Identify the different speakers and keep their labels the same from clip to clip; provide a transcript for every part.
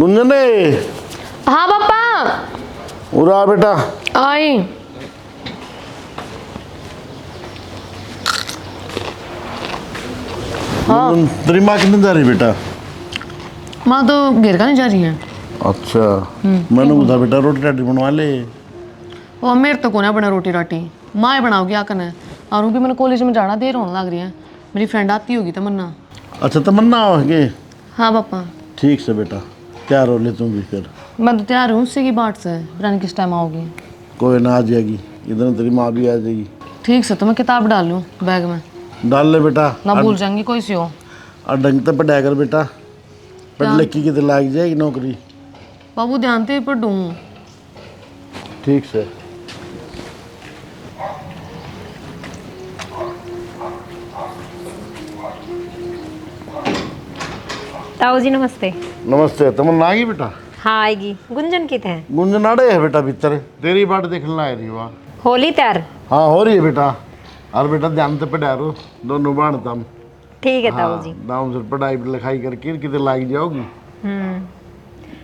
Speaker 1: गुंजने।
Speaker 2: हाँ पापा।
Speaker 1: उरा बेटा।
Speaker 2: आई। हाँ
Speaker 1: तेरी माँ कितने जा रही बेटा?
Speaker 2: माँ तो घेर का नहीं जा रही है।
Speaker 1: अच्छा। मैंने उधर बेटा रोटी राटी बनवा ले।
Speaker 2: वो मेरे तो को ना बना रोटी राटी, माँ ही बनाओगी आकर है। और वो भी मैंने कॉलेज में जाना देर होने लग रही है। मेरी फ्रेंड आती होगी तमन्ना।
Speaker 1: अच्छा तमन्ना आओगे?
Speaker 2: हाँ पापा।
Speaker 1: ठीक से बेटा, तैयार हो ले तुम भी फिर।
Speaker 2: मैं तो तैयार हूँ उससे की बाट से, पता नहीं किस टाइम आओगी।
Speaker 1: कोई ना आ जाएगी, इधर तेरी माँ भी आ जाएगी।
Speaker 2: ठीक से, तो मैं किताब डाल लूँ बैग में।
Speaker 1: डाल ले बेटा,
Speaker 2: ना भूल जाएंगी कोई सी हो।
Speaker 1: और ढंग से पढ़ाया कर बेटा, पढ़ लिख की कितने लाग जाएगी नौकरी।
Speaker 2: बाबू ध्यान से पढ़ूँ।
Speaker 1: ठीक से।
Speaker 3: ताऊ जी नमस्ते।
Speaker 1: नमस्ते। तमन्ना आ गई बेटा?
Speaker 3: हाँ आएगी। गुंजन कित है?
Speaker 1: गुंजन आड़े है बेटा भीतर, तेरी बाट देखने आ रही वहाँ।
Speaker 3: होली तैयार?
Speaker 1: हाँ हो रही है बेटा। और बेटा ध्यान से पढ़ा रो, दोनों बाण तम।
Speaker 3: ठीक है ताऊ जी।
Speaker 1: दाम से पढ़ाई लिखाई करके कितने लाग जाओगी।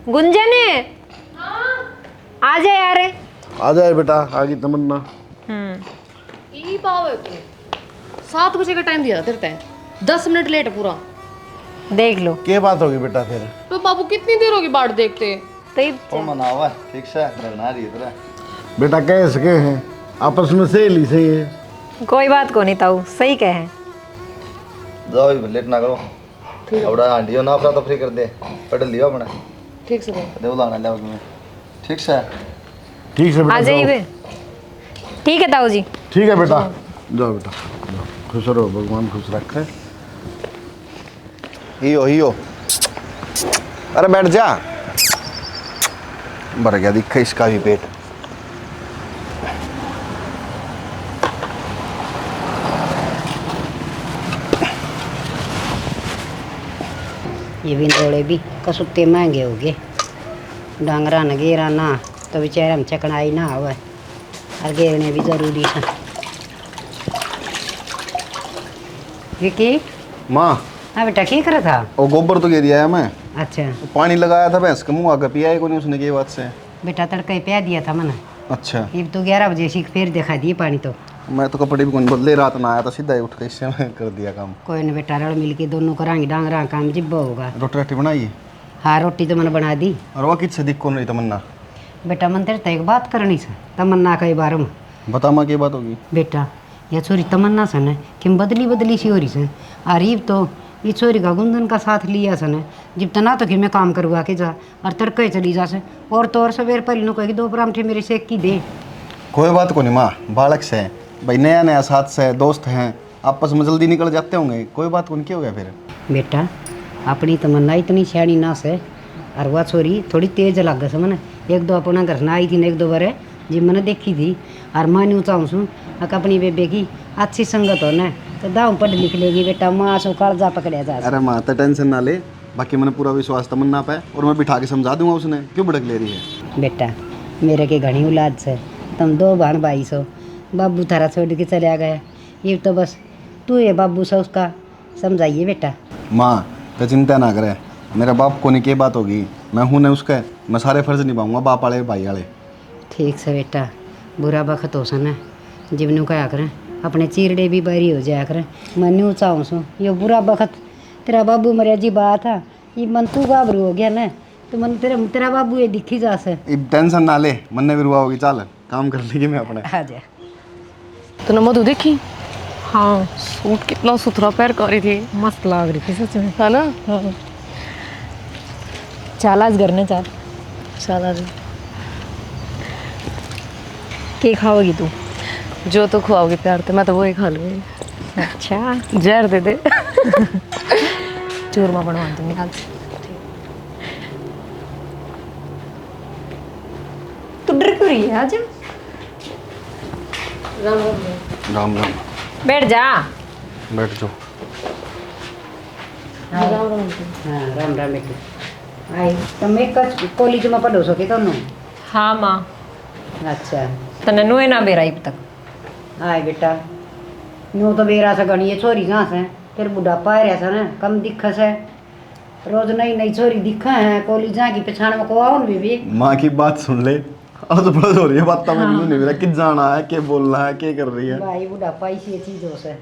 Speaker 3: गुंजन है? आ जाए यार।
Speaker 1: आ जाए बेटा, आ गई तमन्ना।
Speaker 2: 7 बजे का टाइम दिया तेरे तय, 10 मिनट लेट पूरा।
Speaker 3: देख लो।
Speaker 1: क्या बात होगी बेटा फिर?
Speaker 2: तो बाबू कितनी देर होगी बाट देखते?
Speaker 3: तो
Speaker 4: मनावा ठीक से लगना रही है
Speaker 1: बेटा कह सके हैं आपस में सहेली से ही है।
Speaker 3: कोई बात को नहीं ताऊ, सही कहे।
Speaker 4: जाओ लेट ना करो। अपना आंटियों ना अपना तो फ्री कर दे, पढ़ लियो अपना।
Speaker 2: ठीक से
Speaker 4: दे बुलाना ले उसमें। ठीक से
Speaker 1: ठीक से बेटा
Speaker 3: आ जाइए। ठीक है ताऊ जी।
Speaker 1: ठीक है बेटा, जाओ बेटा जाओ। खुश रहो, भगवान खुश रखे।
Speaker 4: हियो अरे बैठ जा। भर गया दिखा इसका भी पेट।
Speaker 5: ये विंडोड़े भी कसुत्ते महंगे हो गए। डांगरा न गेरा ना तो बेचारे हम चकनाई ना आवे, और गेरने भी जरूरी है। विकी।
Speaker 4: माँ।
Speaker 5: हाँ बेटा क्या कर था?
Speaker 4: वो गोबर तो गिर दिया है मैं।
Speaker 5: अच्छा
Speaker 4: पानी लगाया था भैंस के मुँह आकर पिया है कोई उसने की बात से।
Speaker 5: बेटा तड़के पिया दिया था मैंने।
Speaker 4: अच्छा।
Speaker 5: ये तो 11 बजे से फिर दिखा दिए पानी तो।
Speaker 4: मैं तो कपड़े भी कौन बदले, रात ना आया था सीधा ही उठ के इससे मैं कर दिया काम।
Speaker 5: कोई न बेटा, रल मिल के दोनों कराएंगे डांगरा काम जिब्बा होगा।
Speaker 4: रोटी राटी बनाई?
Speaker 5: हाँ रोटी तो मैंने बना दी।
Speaker 4: और वह किससे दिख कौन रही तमन्ना?
Speaker 5: बेटा मन तेरे एक बात करनी से तमन्ना कई बार में।
Speaker 4: बता माँ की बात होगी।
Speaker 5: बेटा यह छोरी तमन्ना सन है कि बदली बदली सी हो रही से। अरीब तो ये छोरी का गुंदन का साथ लिया सन है, जब तना तो कि मैं काम करवा के जा और तड़के चली जा से। और तो और सवेर पर इन्हों कहेगी 2 परांठे मेरे सेक की दे।
Speaker 4: कोई बात को नहीं माँ, बालक से भाई, नया नया साथ से दोस्त हैं, आपस में जल्दी निकल जाते होंगे। कोई बात को नहीं, क्या हो गया फिर?
Speaker 5: बेटा अपनी तमन्ना इतनी सियाणी ना से, और वह छोरी थोड़ी तेज लग से मैंने। 1-2 अपना घर ना आई थी न 1-2 बार जी मैंने देखी थी। और मैं यूँ चाहूँ सूँ अपनी बेबे की अच्छी संगत हो न तो दाव पढ़ लिख लेगी बेटा। माँ सो कालजा पकड़े जा।
Speaker 4: अरे माँ तो टेंशन ना ले, बाकी मैंने पूरा विश्वास तमन्ना पे, और मैं बिठा के समझा दूंगा। उसने क्यों भड़क ले रही है?
Speaker 5: बेटा मेरे के घनी औलाद से तुम 2 बहन भाई सो। बाबू थारा छोड़ के चला गया, ये तो बस तू ये बाबू से उसका समझाइए बेटा।
Speaker 4: माँ तो चिंता ना करे, मेरे बाप को नहीं क्या बात होगी, मैं हूँ न उसका, मैं सारे फर्ज निभाऊंगा, बाप वाले भाई वाले।
Speaker 5: ठीक से बेटा, बुरा वक्त हो सन जिबनू कहा करें अपने चीरड़े भी बारी हो जाया करें। मैं न्यू चाहूँ सू ये बुरा वक्त तेरा बाबू मरे जी बात था, ये मन तू गाबरू हो गया न तो मन तेरा बाबू ये दिखी जा से।
Speaker 4: टेंशन ना ले, मन ने भी रुआ होगी। चल काम कर लेगी मैं अपने।
Speaker 5: आ जा।
Speaker 2: तो न मधु देखी?
Speaker 3: हाँ
Speaker 2: सूट कितना सुथरा पैर करी थी,
Speaker 3: मस्त लग रही थी सच में।
Speaker 2: है ना?
Speaker 3: हाँ। चल आज घर में चल।
Speaker 2: चला
Speaker 3: क्या खाओगी तू?
Speaker 2: जो तो खुआओगी प्यार तो मैं तो वही खा लूँगी।
Speaker 3: अच्छा
Speaker 2: जहर दे दे।
Speaker 3: चूरमा बनवा दूंगी आज। तू डर क्यों रही है आज?
Speaker 4: राम राम।
Speaker 3: बैठ जा।
Speaker 4: बैठ जाओ।
Speaker 5: हाँ राम राम बेटा। आई तुम एक कॉलेज में पढ़ो सो के दोनों?
Speaker 3: हाँ माँ।
Speaker 5: अच्छा
Speaker 3: तने नुए ना बेरा अब तक।
Speaker 5: आए बेटा यूँ तो बेरा से गणी ये छोरी कहाँ से फिर बुढ़ापा आ रहा से न कम दिक्कत है। रोज नई नई छोरी दिखा है कॉलेज जा की पहचान में को आओ भी
Speaker 4: माँ की बात सुन ले। अब तो बड़ा हो रही है बात, तब नहीं मेरा कि जाना है, क्या बोलना है, क्या कर रही है।
Speaker 5: भाई बुढ़ापा इसी चीज हो से।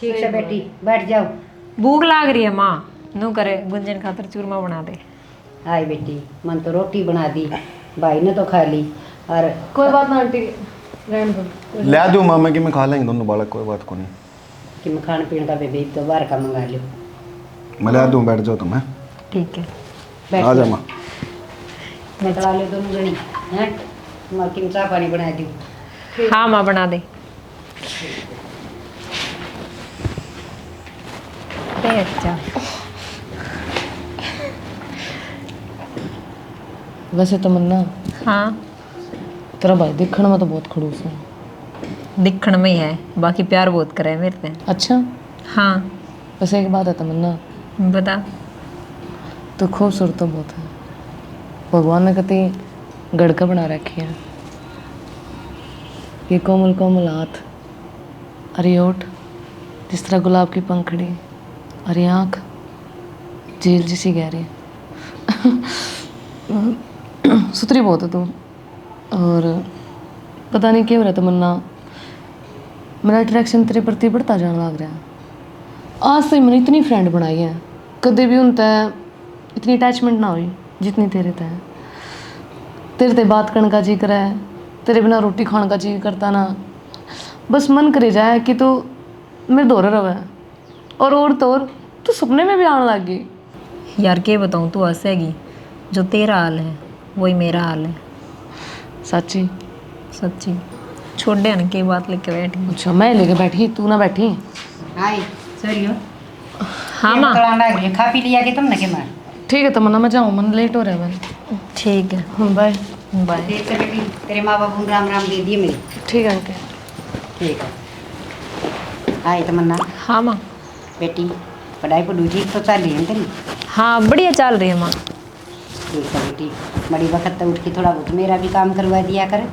Speaker 5: ठीक से बेटी बैठ जाओ।
Speaker 3: भूख लाग रही है माँ, नू करे गुंजन खातर चूरमा बना दे।
Speaker 5: हाय बेटी मन तो रोटी बना दी, भाई ने तो खा ली। और
Speaker 2: कोई बात ना आंटी, रहने दो।
Speaker 4: ले दूँ माँ मैं कि मैं खा लेंगे दोनों बालक, कोई बात को नहीं।
Speaker 5: कि मैं खाने पीने का बेबी तो बाहर का मंगा लियो।
Speaker 4: मैं ले दूँ, बैठ जाओ तुम।
Speaker 3: ठीक है,
Speaker 5: बैठ
Speaker 4: आ जा माँ।
Speaker 5: मैं चला लियो दोनों जनी हैं। तुम्हारे किन चाय पानी बना दी।
Speaker 3: हाँ माँ बना दे। अच्छा
Speaker 2: वैसे तमन्ना,
Speaker 3: हाँ
Speaker 2: तेरा भाई दिखने में तो बहुत खड़ूस है।
Speaker 3: दिखण में ही है, बाकी प्यार बहुत करे मेरे से।
Speaker 2: अच्छा,
Speaker 3: हाँ
Speaker 2: वैसे एक बात है तमन्ना,
Speaker 3: बता।
Speaker 2: तो खूबसूरत तो बहुत है। भगवान ने कति गड़का बना रखी है। ये कोमल कोमल हाथ, अरे ओठ जिस तरह गुलाब की पंखड़ी, अरे आँख झील जैसी गहरी। सुथरी बहुत है तू। और पता नहीं क्यों रहता तमन्ना, मेरा अट्रैक्शन तेरे प्रति बढ़ता जाने लग रहा है। आज से मैंने इतनी फ्रेंड बनाई है, कदे भी उनते इतनी अटैचमेंट ना हुई जितनी तेरे ते है। तेरे ते बात करने का जी करे, तेरे बिना रोटी खाने का जी करता ना। बस मन करे जाए कि तू मेरे दौरे रहे। और तो और तू सपने में भी आने लग गई।
Speaker 3: यार के बताऊँ, तू हंसेगी, जो तेरा हाल है वही मेरा हाल है।
Speaker 2: सच्ची?
Speaker 3: सच्ची। छोड़ दे ना, के बात लेके बैठी।
Speaker 2: अच्छा, मैं लेके बैठी, तू ना बैठी।
Speaker 5: हाय सॉरी हो।
Speaker 3: हाँ माँ
Speaker 5: खा पी लिया कि तुमने के मार।
Speaker 2: ठीक है तमन्ना, मैं जाऊँ, मन लेट हो रहा है। मैं
Speaker 3: ठीक है,
Speaker 2: बाय।
Speaker 3: बाय।
Speaker 5: देख से बेटी तेरे माँ बाप को राम राम दे दिए मेरे।
Speaker 2: ठीक है अंकल।
Speaker 5: ठीक है। हाय तमन्ना
Speaker 3: हाँ माँ।
Speaker 5: बेटी पढ़ाई पढ़ू ठीक तो चल रही है तेरी?
Speaker 3: हाँ बढ़िया चल रही है माँ।
Speaker 5: ठीक है बेटी, बड़ी वक्त उठ के थोड़ा बहुत मेरा भी काम करवा दिया कर।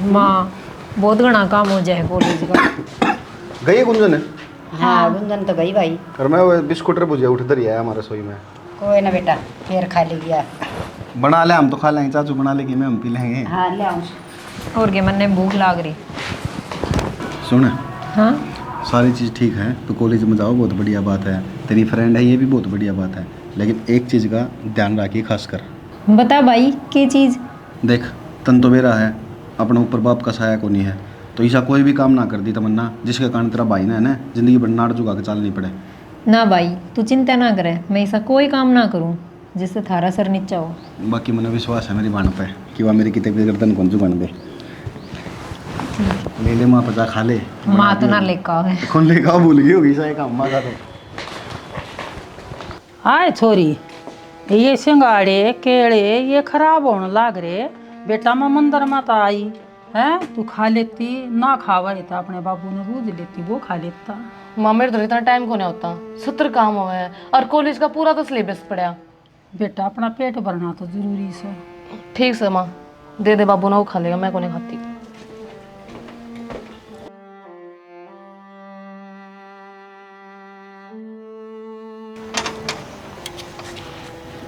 Speaker 3: माँ बहुत घना काम हो जाए कॉलेज का।
Speaker 4: गई गुंजन है?
Speaker 5: हाँ गुंजन तो गई भाई।
Speaker 4: और मैं वो बिस्कुट रे भुजिया उठ इधर ही आया हमारे रसोई में।
Speaker 5: कोई ना बेटा, फिर खा लेगी।
Speaker 4: बना ले, हम तो खा लेंगे, चाचू बना लेगी, मैं हम पी लेंगे।
Speaker 5: हाँ ले आऊँ।
Speaker 3: और क्या, मन भूख लाग रही।
Speaker 4: सुन,
Speaker 3: हाँ
Speaker 4: सारी चीज़ ठीक है, तो कॉलेज में जाओ, बहुत बढ़िया बात है। तेरी फ्रेंड है, ये भी बहुत बढ़िया बात है। लेकिन एक चीज़ का ध्यान रखिए खास कर।
Speaker 3: बता भाई, क्या चीज़?
Speaker 4: देख, तन तो मेरा है, अपने ऊपर बाप का साया को नहीं है, तो ऐसा कोई भी काम ना कर दी तमन्ना जिसके कारण तेरा भाई ना है ना जिंदगी भर नाड़ झुका के चलनी पड़े।
Speaker 3: ना भाई तू चिंता ना करे, मैं ऐसा कोई काम ना करूँ जिससे थारा सर नीचा हो।
Speaker 4: बाकी मैंने विश्वास है मेरी बहन पे कि वह मेरी कितने गर्दन कौन झुकाने दे। ले ले माँ, पचा खा ले।
Speaker 3: माँ तो ना लेका है।
Speaker 4: कौन लेगा, भूल गई होगी सही काम माँ का तो।
Speaker 6: हाय छोरी, ये सिंगाड़े केले ये खराब होने लग रहे। बेटा मैं मंदिर में तो आई है, तू खा लेती, ना खावा तो अपने बाबू ने बूझ लेती, वो खा लेता।
Speaker 2: माँ मेरे तो इतना टाइम को नहीं होता, 70 काम हुआ है और कॉलेज का पूरा तो सिलेबस पड़ा।
Speaker 6: बेटा अपना पेट भरना तो जरूरी से।
Speaker 2: ठीक से माँ, दे दे, बाबू ना वो खा लेगा, मैं को नहीं खाती।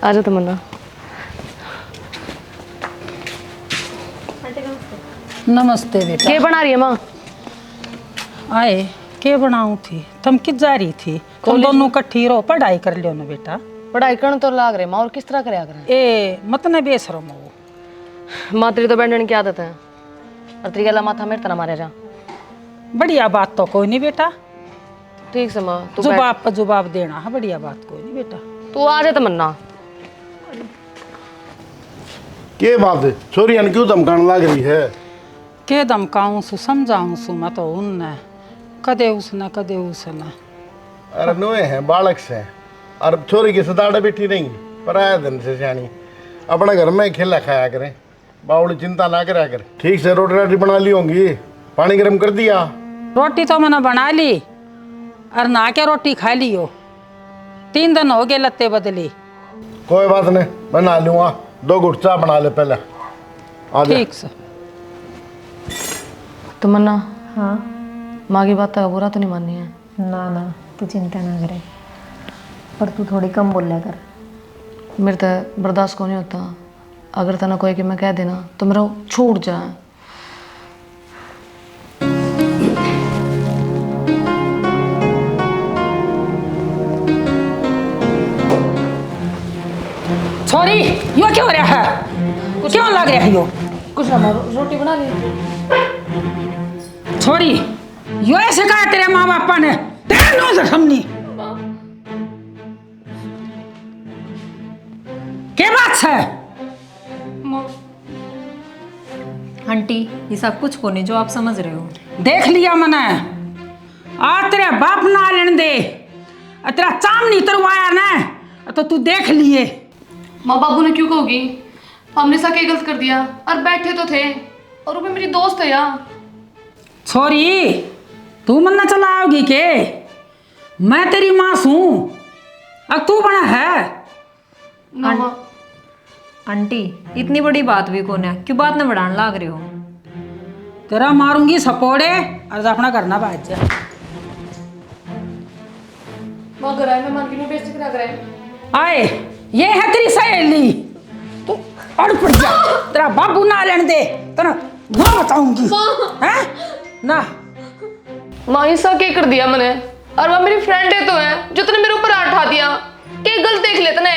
Speaker 2: आजा तमन्ना।
Speaker 6: नमस्ते बेटा।
Speaker 2: क्या बना रही है माँ?
Speaker 6: आए के बनाऊँ थी, तुम किस जा रही थी? तुम दोनों इकट्ठी रहो, पढ़ाई कर लियो ना बेटा।
Speaker 2: पढ़ाई करने तो लाग रहे माँ, और किस तरह करे करें।
Speaker 6: ए मत न बेशरम हो।
Speaker 2: माँ तेरी तो बैंडन की आदत है, और तेरी गला माथा मेरे तरह मारे जा।
Speaker 6: बढ़िया बात तो कोई नहीं बेटा,
Speaker 2: ठीक से माँ, तू
Speaker 6: जुबाब पर जुबाब देना है, बढ़िया बात कोई नहीं बेटा।
Speaker 2: तू आ जा तमन्ना।
Speaker 1: के बात है, छोरी अन क्यों धमकाने लग रही है?
Speaker 6: के धमकाऊं सु समझाऊं सु मैं तो उनने कदे उसने।
Speaker 1: अरे नोए हैं, बालक से हैं। और छोरी की सदाड़े बैठी नहीं, पर आया दिन से सियानी अपने घर में खेला खाया करें, बावड़ी चिंता ना करा कर। ठीक से रोटी राटी बना ली होंगी, पानी गर्म कर दिया?
Speaker 6: रोटी तो मैंने बना ली और ना के रोटी खा ली हो, 3 दिन हो गए लत्ते बदली।
Speaker 1: कोई बात नहीं, मैं नहा लूँगा, 2 घुट चाय बना ले पहले। आ जा।
Speaker 6: ठीक से।
Speaker 2: तमन्ना,
Speaker 3: हाँ
Speaker 2: माँ की बात का बुरा तो नहीं माननी है?
Speaker 3: ना ना, तू चिंता ना करे, पर तू थोड़ी कम बोला कर।
Speaker 2: मेरे तो बर्दाश्त को नहीं होता। अगर तना कोई कि मैं कह देना तो मेरा छूट जाए।
Speaker 6: छोरी यो क्या हो रहा है? क्यों लग रहा है यो?
Speaker 2: कुछ ना रोटी बना ली।
Speaker 6: छोरी यो ऐसे कहा तेरे माँ बापा ने तेरे नो हमनी क्या बात है?
Speaker 3: आंटी ये सब कुछ को नहीं जो आप समझ रहे हो।
Speaker 6: देख लिया मैंने। आ तेरे बाप ना लेने दे, तेरा चाम नहीं तरवाया ना तो तू देख लिए।
Speaker 2: माँ बाबू ने क्यों कहोगी? हमने सा क्या गलत कर दिया? और बैठे तो थे और वो भी मेरी दोस्त है यार।
Speaker 6: छोरी तू मन्ना चला आओगी के? मैं तेरी माँ हूं, अब तू बना है।
Speaker 2: ना माँ।
Speaker 3: आंटी इतनी बड़ी बात भी कौन है, क्यों बात न बढ़ाने लाग रहे हो?
Speaker 6: तेरा मारूंगी सपोड़े और अपना करना बात जा।
Speaker 2: माँ घर आए मेहमान की बेइज्जती करा कर आए।
Speaker 6: आए ये है तेरी सहेली, तू अड़ पड़ जा। तेरा बाबू ना लेने दे, तेरा ना बताऊंगी हैं ना।
Speaker 2: माँ ऐसा क्या कर दिया मैंने? और वह मेरी फ्रेंड है तो है जो तूने मेरे ऊपर हाथ उठा दिया। क्या गलत देख ले तने?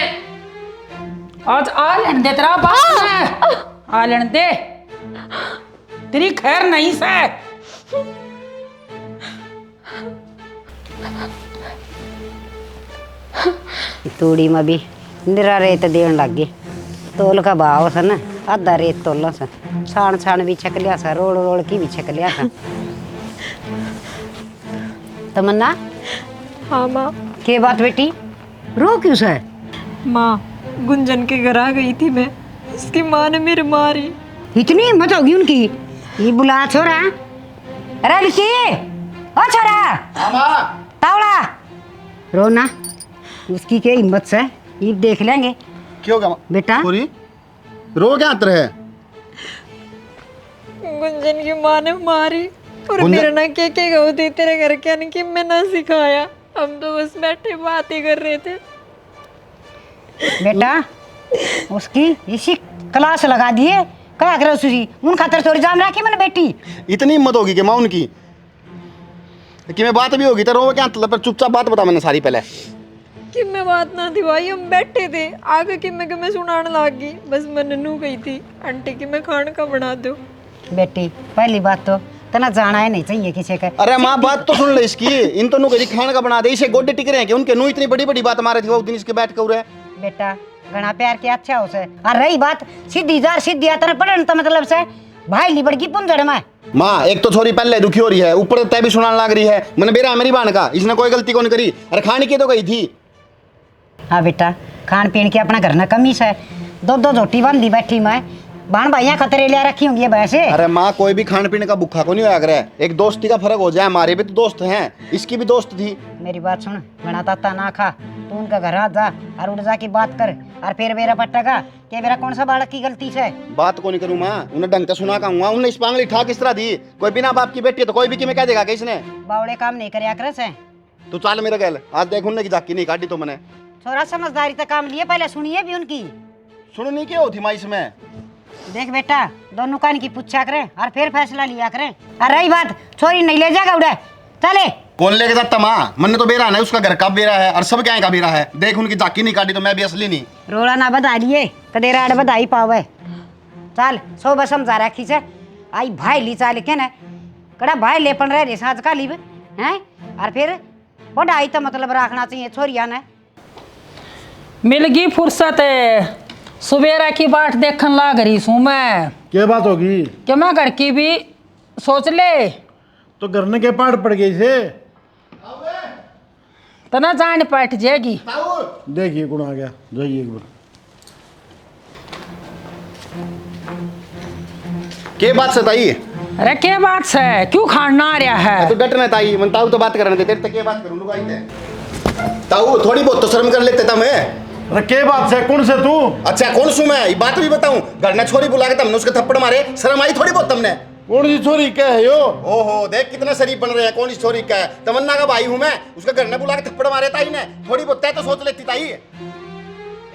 Speaker 6: आज आ लेने दे तेरा बाप ने, आ लेने दे, तेरी खैर नहीं से।
Speaker 5: तूड़ी में भी निरा रेत देन लग गई। तोल का भाव था ना, आधा रेत तोला सा, छान छान भी छक लिया सा, रोल रोल की भी छक लिया था। तमन्ना
Speaker 3: हाँ माँ।
Speaker 5: के बात बेटी, रो क्यों सा?
Speaker 3: माँ गुंजन के घर आ गई थी मैं, उसकी माँ ने मेरे मारी।
Speaker 5: इतनी हिम्मत होगी उनकी? ये बुला छोरा। अरे लिखी ओ छोरा, तावड़ा रो ना। उसकी क्या हिम्मत से, ये देख लेंगे।
Speaker 4: क्यों क्या
Speaker 5: बेटा
Speaker 4: पूरी रो क्या आतर है?
Speaker 3: गुंजन की माँ ने मारी और
Speaker 4: गुंजन-
Speaker 3: मेरे ना के गए थे तेरे घर के आने की, मैं ना सिखाया। हम तो बस बैठे बातें कर रहे थे।
Speaker 5: बेटा उसकी इसी क्लास लगा दिए, क्या करे उसी उन खातर थोड़ी जाम रखी मैंने बेटी।
Speaker 4: इतनी हिम्मत होगी कि माँ उनकी कि मैं बात भी होगी तो रो क्या? पर चुपचाप बात बता मैंने सारी पहले।
Speaker 3: कि मैं बात ना थी भाई, हम बैठे थे आगे कि मैं सुनाने लग गई। बस मैं नन्नू गई थी आंटी की मैं खाने का बना दो।
Speaker 5: बेटी पहली बात तो तना जाना ही नहीं चाहिए किसी का।
Speaker 4: अरे माँ बात तो सुन ले इसकी। इन तो कहीं खाने का बना दे, इसे गोडे टिक रहे हैं कि उनके नू इतनी बड़ी बड़ी बात मारे थी वो दिन इसके बैठ कर रहे।
Speaker 5: बेटा घना प्यार के अच्छा हो से। और रही बात सीधी जार सीधी आता पड़न तो मतलब से भाई लिबड़ की पुंजड़ में।
Speaker 4: माँ एक तो छोरी पहले दुखी हो रही है, ऊपर तय भी सुनाने लग रही है मैंने बेरा मेरी बहन का, इसने कोई गलती कौन करी? अरे खाने की तो गई थी।
Speaker 5: हाँ बेटा खान पीन के अपना घर ना कमी से, दो दो रोटी बांधी बैठी मैं, बाण भाइयाँ खतरे लिया रखी होंगी वैसे।
Speaker 4: अरे माँ कोई भी खाने पीने का भूखा को नहीं होया करे, एक दोस्ती का फर्क हो जाए। हमारे भी तो दोस्त हैं, इसकी भी दोस्त थी।
Speaker 5: मेरी बात सुन, घना ताता ना खा, तू उनका घर आ जा और उड़ जा की बात कर। और फिर मेरा पट्टा का कि मेरा कौन सा बालक की गलती से
Speaker 4: बात को नहीं करूँ माँ, उन्हें ढंग से सुना कहूँगा। उन्हें इस पांगली ठा किस तरह दी? कोई बिना बाप की बेटी है तो कोई भी किमें कह देगा कि इसने
Speaker 5: बावड़े काम नहीं करे आकर से।
Speaker 4: तू चाल मेरा गैल, आज देख उन्हें की जाकी नहीं काटी तो मैंने।
Speaker 5: थोड़ा समझदारी से काम लिए, पहले सुनिए भी उनकी।
Speaker 4: सुननी क्या होती माँ इसमें?
Speaker 5: देख बेटा दोनों कान की पूछा करें और फिर फैसला लिया करें। और रही बात छोरी नहीं ले जाएगा उड़े चले।
Speaker 4: कौन लेके जाता माँ? मैंने तो बेरा है, उसका घर का बेरा है और सब क्या का बेरा है। देख उनकी जाकी नहीं काटी तो मैं भी असली नहीं।
Speaker 5: रोला ना बधा लिए कदेरा अड़ बधाई पावे। चल सो बस समझा रखी से आई भाई ली चाल के ना कड़ा भाई लेपन रह रे साज का लीब हैं। और फिर पढ़ाई तो मतलब रखना चाहिए छोरिया ने।
Speaker 6: मिल गई फुर्सत है, सवेरा की बाट देखन लाग रही हूँ मैं
Speaker 1: क्या बात होगी?
Speaker 6: कि मैं घर की भी सोच ले
Speaker 1: तो घर ने के पाड़ पड़ गई से?
Speaker 6: तना जान बैठ जाएगी।
Speaker 1: देखिए कौन आ गया, जाइए एक बार।
Speaker 4: के बात से ताई?
Speaker 6: अरे क्या बात है, क्यों खाना आ रहा है?
Speaker 4: तू डटना ताई, मन ताऊ तो बात करने दे, तेरे तक के बात करूँ लुगाई ते। ताऊ थोड़ी बहुत तो शर्म कर लेते था मैं।
Speaker 1: अरे के बात से, कौन से तू?
Speaker 4: अच्छा कौन सू मैं? ये बात भी बताऊं, घर ने छोरी बुला के तुमने उसके थप्पड़ मारे, शर्म आई थोड़ी बहुत तुमने?
Speaker 1: कौन सी छोरी क्या है यो?
Speaker 4: ओहो देख कितना शरीफ बन रहे हैं। कौन सी छोरी क्या है? तमन्ना का भाई हूं मैं, उसका घर ने बुला के थप्पड़ मारे ताई ने, थोड़ी बहुत तय तो सोच लेती ताई।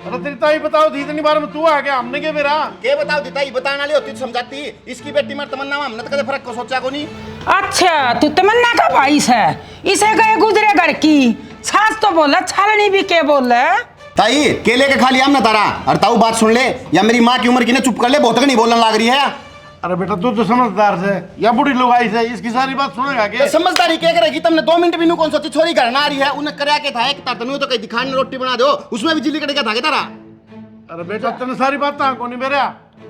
Speaker 1: अरे तेरी ताई बताओ थी इतनी बार में तू आ गया हमने के मेरा
Speaker 4: के बताओ देता ही बताने वाली होती तो समझाती। इसकी बेटी मर तमन्ना में हमने तो कदे फर्क को सोचा को नहीं।
Speaker 6: अच्छा तू तमन्ना का भाई है, इसे गए गुजरे घर की सास तो बोला छालनी भी के बोले।
Speaker 4: ताई केले के खा लिया हमने तारा। और ताऊ बात सुन ले या मेरी माँ की उम्र की ने चुप कर ले, बहुत नहीं बोलने लग रही है।
Speaker 1: अरे बेटा तू तो समझदार से या बुढ़ी लुगाई से इसकी सारी बात सुनेगा
Speaker 4: तो
Speaker 1: के?
Speaker 4: समझदारी क्या करेगी? तुमने 2 मिनट भी नू कौन सोची छोरी घर ना आ रही है उन्हें करया के था एक तनु तो कहीं दिखाने रोटी बना दो उसमें भी जिली कटेगा था के तारा।
Speaker 1: अरे बेटा तेने सारी बात को नहीं मेरा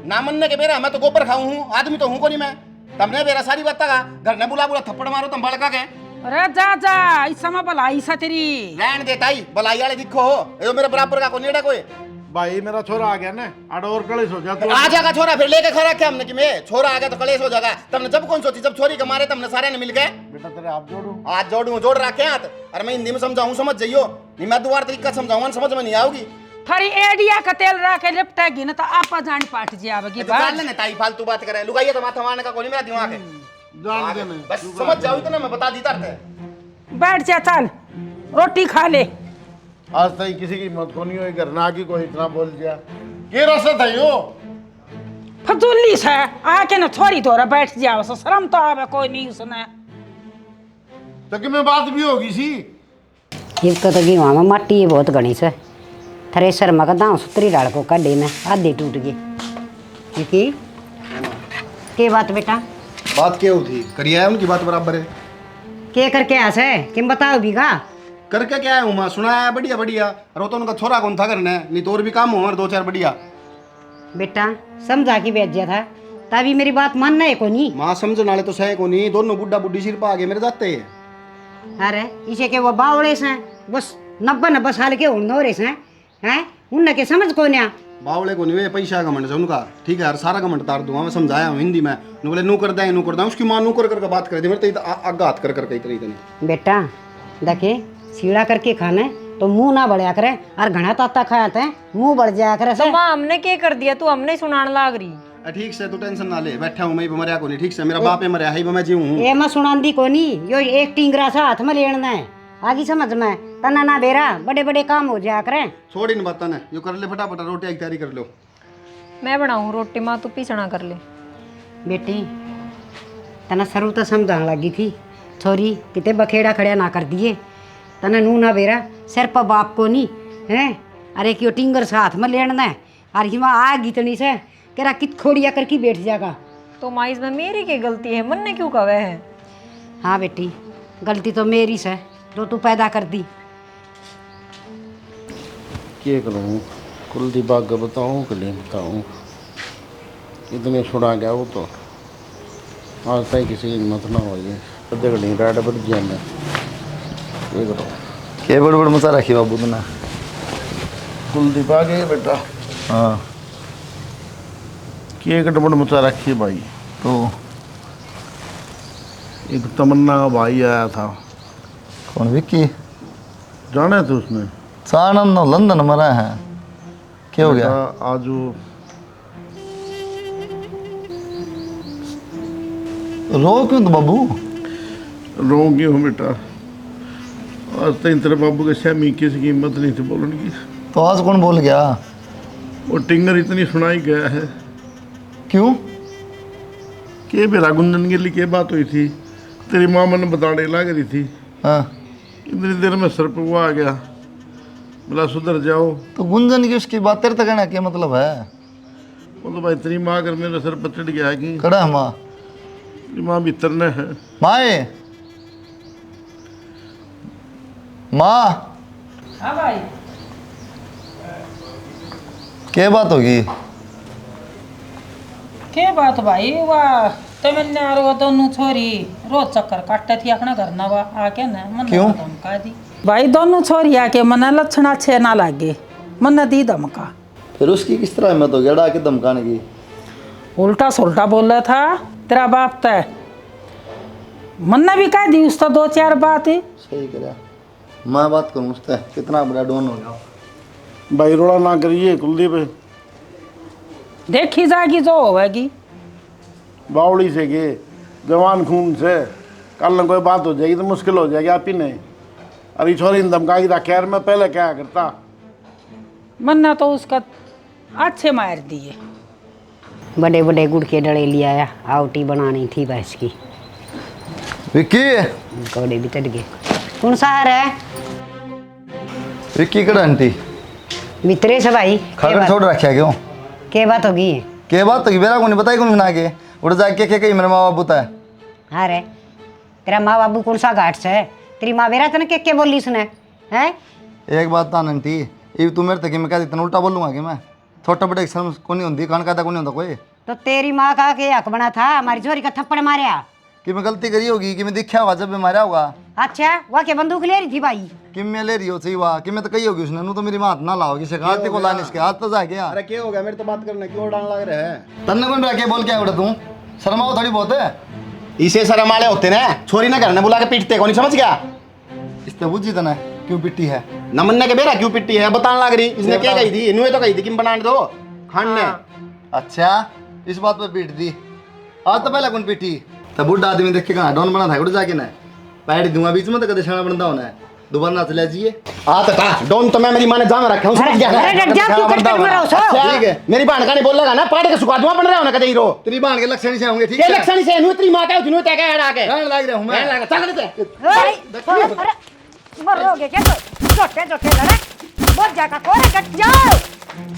Speaker 4: ना मनने के बेरा मैं तो गोबर खाऊं हूँ, आदमी तो हूँ को नहीं मैं। तुमने मेरा सारी बात का घर ने बुला थप्पड़ मारो तुम बड़का के।
Speaker 6: अरे जा जा इस समय भलाई सा तेरी
Speaker 4: रहन देता ही भलाई वाले दिखो हो ये मेरे बराबर का कोई नेड़ा कोई।
Speaker 1: भाई मेरा छोरा आ गया ना आड़ और कलेश हो जा तू
Speaker 4: आ जाएगा छोरा फिर लेके खड़ा क्या हमने कि मैं छोरा आ गया तो कलेश हो जाएगा। तुमने जब कौन सोची जब छोरी के मारे तुमने सारे ने मिल गए।
Speaker 1: बेटा तेरे हाथ जोड़ू
Speaker 4: आज जोड़ रखे हाथ। अरे मैं हिंदी में समझाऊं समझ जाइयो नहीं मैं दोबारा तरीका समझाऊंगा समझ में नहीं आओगी।
Speaker 6: थारी एडिया का तेल रख के लिपटेगी ना तो आपा जान पाट जाएगी
Speaker 4: जान लेने ताई फालतू बात करे लुगाइए तो माथा मारने का कोई मेरा दिमाग है।
Speaker 1: जान देने
Speaker 4: बस समझ जाओ इतना मैं बता दी तरते।
Speaker 6: बैठ जा चल रोटी खा ले।
Speaker 1: आज तक किसी की मत को नहीं हुई घर ना की कोई इतना बोल दिया ये रसद है यो
Speaker 6: फजूली से आके ना थोड़ी थोड़ा बैठ जाओ सो शर्म तो आवे कोई नहीं उसने।
Speaker 1: तो कि मैं बात भी होगी सी
Speaker 5: इसको तो गिरवा में माटी है बहुत घनी से थ्रेसर में दाँव सुतरी डाल को कड्डे ने आधे टूट गए। क्योंकि के बात बेटा
Speaker 4: बात क्या होती करिए उनकी बात बराबर है।
Speaker 5: के करके आस है किम बताओ बीघा
Speaker 4: करके क्या है उमा सुनाया बढ़िया बढ़िया। और वो तो उनका छोरा कौन था करने नहीं तो और भी काम हो 2-4 बढ़िया।
Speaker 5: बेटा समझा के भेज दिया था तभी मेरी बात मानना है को नहीं।
Speaker 4: माँ समझने वाले तो सही को नहीं दोनों बुढ़ा बुढ़ी सिर पर आगे मेरे जाते हैं।
Speaker 5: अरे इसे के वो बावड़े से बस 90 साल के उन्होंने से हैं उनने के समझ को नहीं।
Speaker 4: बावले को नहीं वे पैसा का मंड से उनका ठीक है यार सारा का मंड तार दूंगा मैं समझाया हूँ हिंदी में बोले नू कर दे उसकी माँ नू कर बात करे मेरे तो आगा हाथ कर इतनी
Speaker 5: बेटा देखे सीढ़ा करके खाने तो मुंह ना बढ़िया करे और घना ताता खाया थे मुंह बढ़ जाया करे से।
Speaker 3: तो माँ हमने क्या कर दिया तू हमने सुनाने लाग रही।
Speaker 4: ठीक से तू टेंशन ना ले बैठा हूँ मैं मरिया को नहीं ठीक से मेरा बाप है मरिया है मैं जीव हूँ।
Speaker 5: ये मैं सुनांदी को नहीं यो एक टिंगरा सा हाथ में लेना है आगे समझ में तना ना बेरा बड़े बड़े काम हो जाया करे।
Speaker 4: छोड़ इन बात ने यो कर ले फटाफट रोटी की तैयारी कर लो।
Speaker 3: मैं बनाऊँ रोटी माँ तू पीछना कर ले।
Speaker 5: बेटी तना सरू तो समझाने लगी थी छोरी कितने बखेड़ा खड़िया ना कर दिए तना नू ना बेरा सिर पर बाप को नहीं है। अरे क्यों टिंगर से हाथ में लेना है और हिमा आ गीतनी से केरा कित खोड़िया करके बैठ जाएगा।
Speaker 3: तो माँ इसमें मेरी क्या गलती है मन ने क्यों कहा है।
Speaker 5: हाँ बेटी गलती तो मेरी से जो तू पैदा कर दी।
Speaker 1: क्या करूँ कुलदीप बाग बताऊँ कि नहीं बताऊँ इतने छुड़ा गया वो तो आज तक किसी की हिम्मत ना हो ये देख नहीं राइट पर जाना ये करो
Speaker 7: के बड़ मचा रखी बाबू तुमने।
Speaker 1: कुलदीप आ गए बेटा
Speaker 7: हाँ
Speaker 1: के गड़बड़ मचा रखी भाई।
Speaker 7: तो
Speaker 1: एक तमन्ना का भाई आया था
Speaker 7: कौन विक्की
Speaker 1: जाने थे उसने
Speaker 7: सानंद लंदन मरा है क्या हो गया?
Speaker 1: बेटा, आज वो
Speaker 7: रो क्यों तो बाबू?
Speaker 1: रोगी हूँ बेटा आज तक तेरे बाबू के सहमी किसी की हिम्मत नहीं थी बोलने की।
Speaker 7: तो आज कौन बोल गया?
Speaker 1: वो टिंगर इतनी सुनाई गया है
Speaker 7: क्यों?
Speaker 1: के मेरा गुंजन के लिए क्या बात हुई थी तेरी माँ मैंने बताने लग रही थी
Speaker 7: हाँ
Speaker 1: इतनी देर में सर पे वो आ गया बोला सुधर जाओ।
Speaker 7: तो गुंजन की उसकी बात तेरे तक कहना क्या मतलब है?
Speaker 1: वो तो भाई तेरी माँ अगर मेरे सर पर चढ़ गया कि
Speaker 7: कड़ा माँ
Speaker 1: तेरी माँ भीतर न है।
Speaker 7: माए माँ
Speaker 6: हाँ भाई
Speaker 7: क्या बात होगी?
Speaker 6: के बात भाई वाह तमन्ना और वो दोनों छोरी रोज चक्कर काटते थी अपना घर ना वा आके ना मन
Speaker 7: क्यों?
Speaker 6: धमका दी भाई दोनों छोरी आके मन लक्षण अच्छे ना लागे मन दी धमका।
Speaker 7: फिर उसकी किस तरह हिम्मत हो गया डाके धमकाने की?
Speaker 6: उल्टा सुल्टा बोल रहा था तेरा बाप तय मन ने भी कह दी उसका 2-4 बात ही।
Speaker 7: सही करा मैं बात करूँ उससे कितना बड़ा डोन हो गया।
Speaker 1: भाई रोड़ा ना करिए कुलदीप
Speaker 6: देखी जाएगी जो होगी
Speaker 1: बावड़ी से के जवान खून से कल न कोई बात हो जाएगी तो मुश्किल हो जाएगी आप ही नहीं। अरे छोरी ने धमका के रखा यार मैं पहले क्या करता
Speaker 6: मन्ना तो उसका अच्छे मार दिए।
Speaker 5: बड़े बड़े गुड़ के डले ले आया, आवटी बनानी थी भैंस की।
Speaker 7: विक्की
Speaker 5: कौड़े भी चढ़ गए। कौन सा है
Speaker 7: विक्की कड़ा आंटी
Speaker 5: मित्रे से भाई
Speaker 7: खाकर छोड़ रखा क्यों?
Speaker 5: के बात होगी?
Speaker 7: के बात तो बेरा को नहीं बताई कौन बना के उड़ जाके के कही मेरे माँ बाबू था।
Speaker 5: हाँ रे, तेरा माँ बाबू कौन सा घाट से है? तेरी माँ बेरा तने के बोली इसने है?
Speaker 7: एक बात था आंटी, ये तू मेरे तक मैं कहती इतना उल्टा बोलूंगा कि मैं छोटा बड़े शर्म को नहीं होती, कान कहता को नहीं होता कोई
Speaker 5: तो तेरी माँ का के हक बना था हमारी छोरी का थप्पड़ मारिया
Speaker 7: कि मैं गलती करी होगी कि मैं दिखा हुआ जब मैं मारा होगा।
Speaker 5: अच्छा वह के बंदूक ले रही थी भाई?
Speaker 7: कि मैं ले रही हो सही हुआ कि मैं तो कही होगी उसने नू तो मेरी माँ हाथ ना लाओगी शिकायत को लाने इसके हाथ तो जा गया।
Speaker 4: अरे क्या हो गया, मेरे तो बात करने क्यों डांग लग रहा है?
Speaker 7: तन्ने कौन रखे बोल क्या उड़ा तू शर्माओ थोड़ी बहुत है।
Speaker 4: इसे शर्म वाले होते ना, छोरी ना करने बुला के पीटते को नहीं समझ गया?
Speaker 7: इसने बुझी तना क्यों पिट्टी है?
Speaker 4: नमन्ने के बेरा क्यों पिट्टी है बताने लग रही? इसने क्या कही थी? इन्होंने तो कही थी कि बनाने दो खान ने।
Speaker 7: अच्छा इस बात पर पीट दी, आज तो पहले कौन पीटी? तब बुढ़ा आदमी देख के कहा डॉन बना था उड़ जाके ना पैर दूंगा बीच में तो कदे छाना बनता होना है दोबारा ना चले जाइए।
Speaker 4: आ तो था डॉन तो मैं मेरी माँ ने जान रखा हूँ समझ गया?
Speaker 5: अरे डट जा तू कट मरो सो।
Speaker 4: ठीक है मेरी बहन का नहीं बोलेगा ना, पाड़े के सुखा दूंगा बन रहा हूँ ना कदे हीरो।
Speaker 7: तेरी बहन के लक्षण से होंगे ठीक
Speaker 4: ये
Speaker 7: है?
Speaker 4: लक्षण से नु तेरी माँ का उन्होंने तय क्या हटा के
Speaker 7: कहने लग रहा हूं मैं।
Speaker 4: कहने लगा चल दे
Speaker 5: अरे मरोगे क्या तो छोटे छोटे लड़े बहुत जाका कोरे कट जाओ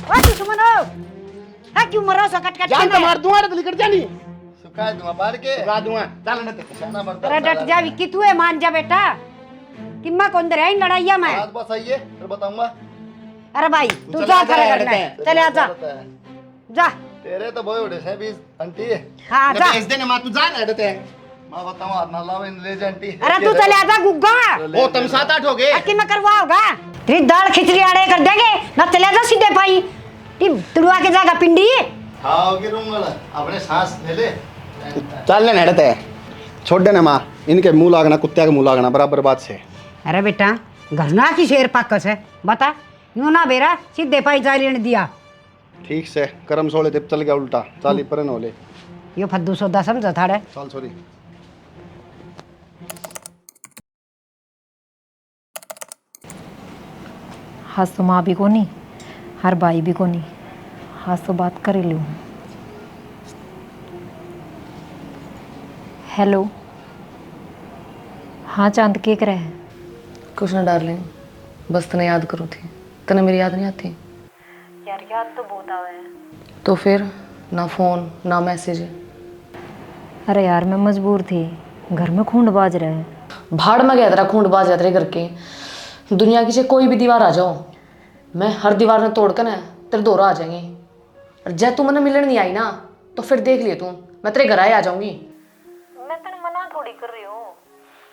Speaker 5: ओ दुश्मनो है क्यों मरो सो कट कट
Speaker 4: जान तो मार दूंगा तो निकल जानी
Speaker 7: सुखा दूंगा पाड़ के
Speaker 4: सुखा दूंगा चल ना
Speaker 7: छाना बनता
Speaker 5: अरे डट जा विक्की तू है मान जा बेटा कि मैं कौन दे रही लड़ाइया में।
Speaker 7: आज बस आइए फिर बताऊंगा।
Speaker 5: अरे भाई तू जा करे करना है चले आ जा जा
Speaker 7: तेरे तो बहुत बड़े हैं बीस आंटी
Speaker 5: हाँ जा
Speaker 4: भेज देने माँ तू जा ना देते
Speaker 7: मैं बताऊं हाथ ना लाओ इन ले जा आंटी।
Speaker 5: अरे तू चले आ जा गुग्गा
Speaker 4: वो तुम 7-8 हो गए।
Speaker 5: अक्की में करवा होगा तेरी दाल खिचड़ी आड़े कर देंगे ना चले आ जा सीधे पाई तुड़वा के जाएगा पिंडी।
Speaker 7: हाँ की रूम वाला अपने सांस ले ले
Speaker 4: चल ना हटते छोड़ देना माँ, इनके मुंह लागना कुत्ते के मुंह लागना बराबर बात से।
Speaker 5: अरे बेटा घरना की शेर पाकस है बता यूं ना बेरा सीधे पाई जा लेने दिया।
Speaker 4: ठीक से करम सोले जब चल गया उल्टा चाली पर न ले
Speaker 5: यो फद्दू सौदा समझा थाड़े।
Speaker 4: चल सॉरी।
Speaker 3: हाँ तो माँ भी कोनी हर भाई भी कोनी, हाँ तो बात कर लूँ। हेलो हाँ चांद के करे है?
Speaker 2: कुछ ना डार्लिंग, बस तने याद करो थी। तने मेरी याद नहीं आती?
Speaker 3: यार याद तो बहुत आवे है।
Speaker 2: तो फिर ना फ़ोन ना मैसेज।
Speaker 3: अरे यार मैं मजबूर थी, घर में खूंड बाज रहे हैं।
Speaker 2: भाड़ में गया तेरा खूंड बाज तेरे घर के। दुनिया की से कोई भी दीवार आ जाओ, मैं हर दीवार ने तोड़ कर ना तेरे दोरा आ जाएंगे। और जब तू मैंने मिलने नहीं आई ना तो फिर देख लिया तू, मैं तेरे घर आए आ जाऊंगी।
Speaker 3: मैं तेरे मना थोड़ी कर रही हूँ,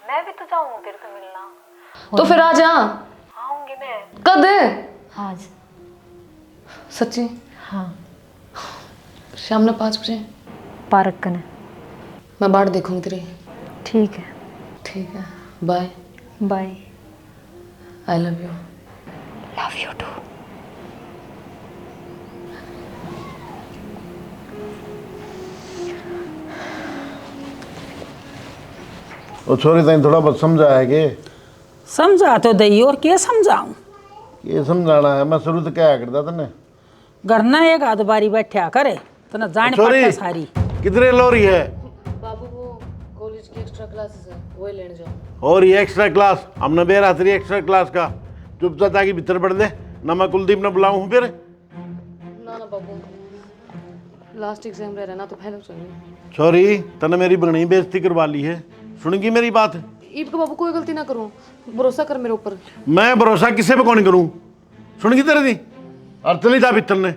Speaker 3: मैं भी तो चाहूँ तेरे से मिलना।
Speaker 2: तो फिर आ जा।
Speaker 3: आऊंगी मैं।
Speaker 2: कद?
Speaker 3: आज।
Speaker 2: सच्ची?
Speaker 3: हाँ
Speaker 2: शाम ने 5 बजे
Speaker 3: पार्क कने।
Speaker 2: मैं बाढ़ देखूंगी तेरी।
Speaker 3: ठीक है।
Speaker 2: ठीक है, bye.
Speaker 3: Bye.
Speaker 2: I love you.
Speaker 3: Love you too.
Speaker 1: वो छोरी तई थोड़ा बहुत समझा है कि
Speaker 6: समझा तो दई और क्या समझाऊं?
Speaker 1: ये समझाना है। मैं शुरू से क्या करता तने
Speaker 6: घर ना एक आध बारी बैठा करे तो ना जान
Speaker 1: छोरी
Speaker 6: पड़ता सारी।
Speaker 1: कितने लोरी है?
Speaker 2: बाबू वो कॉलेज की एक्स्ट्रा क्लासेस है, वही लेने जाओ।
Speaker 1: और ये एक्स्ट्रा क्लास हमने बेरा तेरी एक्स्ट्रा क्लास का चुपचाप ताकि भीतर पढ़ दे ना। मैं कुलदीप ने बुलाऊं फिर?
Speaker 2: ना ना बाबू, लास्ट एग्जाम रह रहा ना तो पहले चाहिए।
Speaker 1: छोरी तने मेरी बड़ी बेइज्जती करवा ली है, सुनेगी मेरी बात?
Speaker 2: ईद को बाबू कोई गलती ना करूं, भरोसा कर मेरे ऊपर।
Speaker 1: मैं भरोसा किसी पे कौन करूं? सुनेगी तेरे दी और चली जा भीतर ने।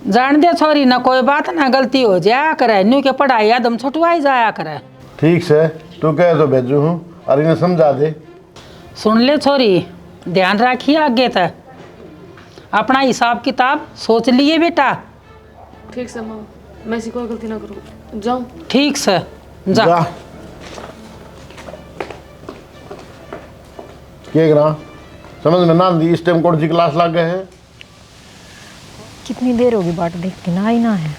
Speaker 6: जान दे छोरी ना कोई बात ना गलती हो जाया करे, न्यू के पढ़ाई आदम छुटवाई जाया करे।
Speaker 1: ठीक से तू कहे तो भेजू हूँ और इन्हें समझा दे।
Speaker 6: सुन ले छोरी, ध्यान रखिए आगे तक अपना हिसाब किताब सोच लिए बेटा।
Speaker 2: ठीक से माँ, मैं ऐसी कोई गलती ना करूं। जाऊं?
Speaker 6: ठीक से जा।
Speaker 1: क्या करा समझ में ना आती? इस टाइम कौन सी क्लास लग गए हैं?
Speaker 3: कितनी देर होगी बाट देखती ना आई ना है।